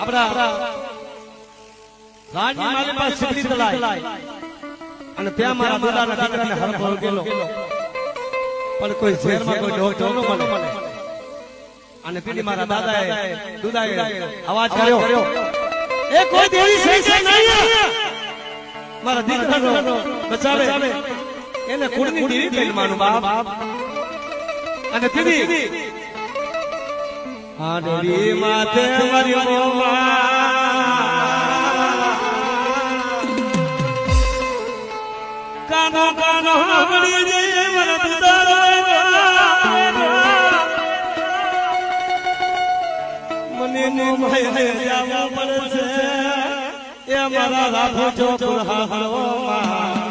આપણા રાજની મારી પાસે સિકરી તલાય અને ત્યાં મારા દુલાના દીકરાને હરખો ગયેલો પણ કોઈ શહેરમાં કોઈ ડોક્ટર ન મળે અને પેલી મારા દાદાએ દુદાએ અવાજ કર્યો એ કોઈ દેવી છે નહીં મારા દીકરાનો બચાવે એને કુળની દેવી કઈ માનું બાપ અને દીદી આ દેવી માથે મારી મોવા કાનો કાનો હમણી જઈએ મને દીદારો મને નો ભાઈ જાવા પડશે એ મારા રાખો છો કુલ હાલો માં